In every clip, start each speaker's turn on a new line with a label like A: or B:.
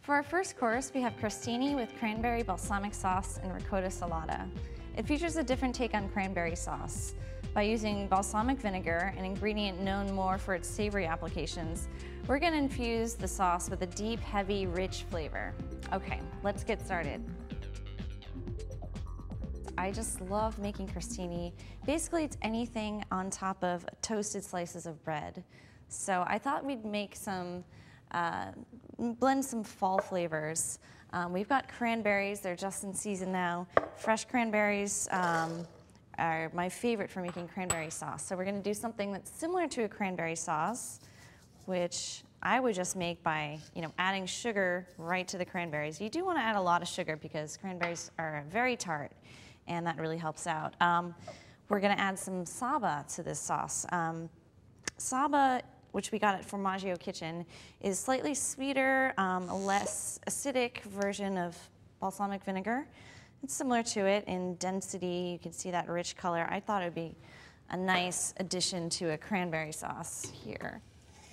A: For our first course, we have crostini with cranberry-balsamic sauce and ricotta salata. It features a different take on cranberry sauce. By using balsamic vinegar, an ingredient known more for its savory applications, we're going to infuse the sauce with a deep, heavy, rich flavor. Okay, let's get started. I just love making crostini. Basically, it's anything on top of toasted slices of bread. So I thought we'd make some, blend some fall flavors. We've got cranberries, they're just in season now. Fresh cranberries are my favorite for making cranberry sauce. So we're gonna do something that's similar to a cranberry sauce, which I would just make by adding sugar right to the cranberries. You do wanna add a lot of sugar because cranberries are very tart, and that really helps out. We're gonna add some saba to this sauce. Saba, which we got at Formaggio Kitchen, is slightly sweeter, a less acidic version of balsamic vinegar. It's similar to it in density. You can see that rich color. I thought it would be a nice addition to a cranberry sauce here.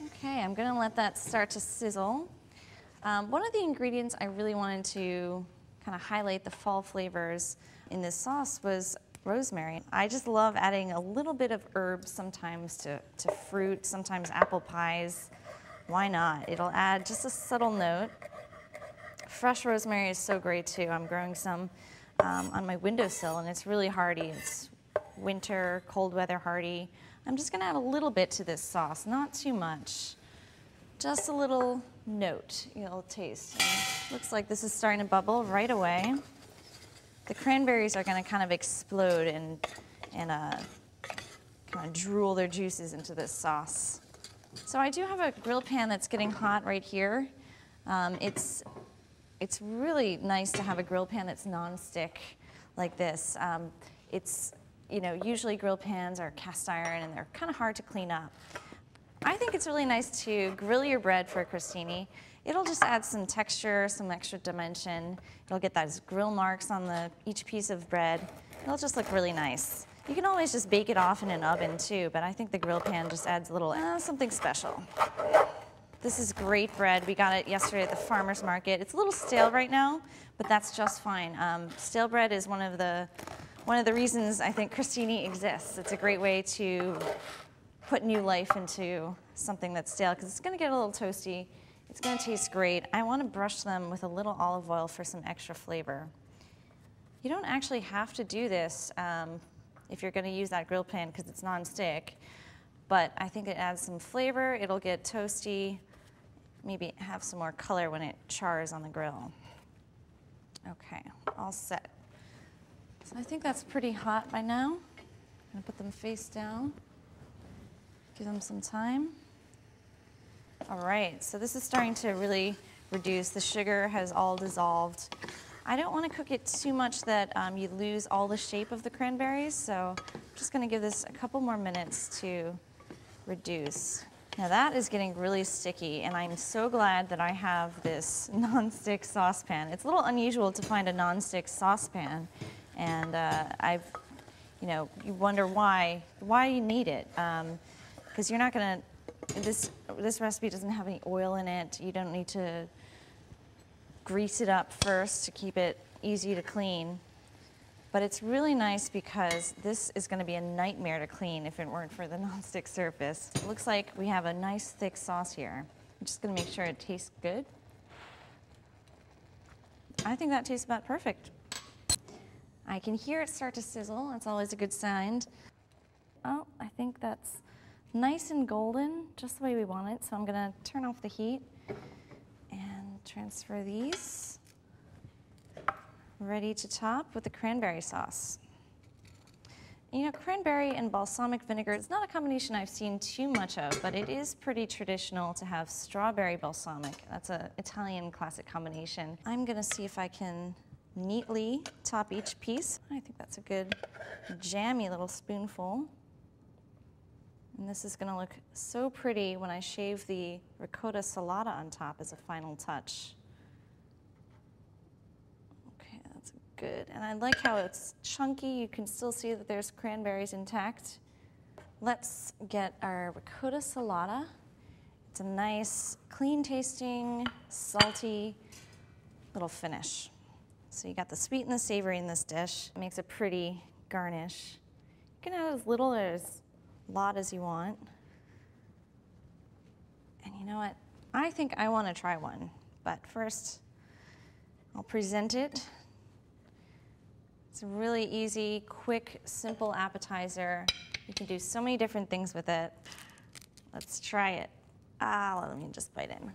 A: Okay, I'm gonna let that start to sizzle. One of the ingredients I really wanted to kind of highlight the fall flavors in this sauce was rosemary. I just love adding a little bit of herbs sometimes to fruit, sometimes apple pies. Why not? It'll add just a subtle note. Fresh rosemary is so great too. I'm growing some on my windowsill, and it's really hardy. It's winter, cold weather hardy. I'm just gonna add a little bit to this sauce, not too much. Just a little note, you'll taste. And looks like this is starting to bubble right away. The cranberries are going to kind of explode and kind of drool their juices into this sauce. So I do have a grill pan that's getting hot right here. It's really nice to have a grill pan that's non-stick like this. Usually grill pans are cast iron and they're kind of hard to clean up. I think it's really nice to grill your bread for a crostini. It'll just add some texture, some extra dimension. It'll get those grill marks on each piece of bread. It'll just look really nice. You can always just bake it off in an oven too, but I think the grill pan just adds a little something special. This is great bread. We got it yesterday at the farmer's market. It's a little stale right now, but that's just fine. Stale bread is one of the reasons I think crostini exists. It's a great way to put new life into something that's stale because it's going to get a little toasty. It's going to taste great. I want to brush them with a little olive oil for some extra flavor. You don't actually have to do this if you're going to use that grill pan because it's non-stick, but I think it adds some flavor. It'll get toasty, maybe have some more color when it chars on the grill. Okay, all set. So I think that's pretty hot by now. I'm going to put them face down, give them some time. All right, so this is starting to really reduce. The sugar has all dissolved. I don't want to cook it too much that you lose all the shape of the cranberries, so I'm just going to give this a couple more minutes to reduce. Now that is getting really sticky, and I'm so glad that I have this non-stick saucepan. It's a little unusual to find a non-stick saucepan, and you wonder why you need it, because you're not going to. This recipe doesn't have any oil in it. You don't need to grease it up first to keep it easy to clean. But it's really nice because this is going to be a nightmare to clean if it weren't for the nonstick surface. It looks like we have a nice thick sauce here. I'm just going to make sure it tastes good. I think that tastes about perfect. I can hear it start to sizzle. That's always a good sign. Oh, I think that's nice and golden, just the way we want it. So I'm gonna turn off the heat and transfer these. Ready to top with the cranberry sauce. Cranberry and balsamic vinegar, it's not a combination I've seen too much of, but it is pretty traditional to have strawberry balsamic. That's an Italian classic combination. I'm gonna see if I can neatly top each piece. I think that's a good jammy little spoonful. And this is going to look so pretty when I shave the ricotta salata on top as a final touch. Okay, that's good. And I like how it's chunky. You can still see that there's cranberries intact. Let's get our ricotta salata. It's a nice, clean tasting, salty little finish. So you got the sweet and the savory in this dish. It makes a pretty garnish. You can add as little or as lot as you want. And you know what? I think I want to try one, but first I'll present it. It's a really easy, quick, simple appetizer. You can do so many different things with it. Let's try it. Let me just bite in.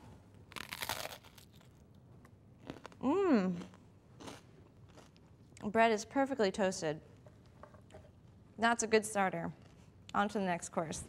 A: Bread is perfectly toasted. That's a good starter. On to the next course.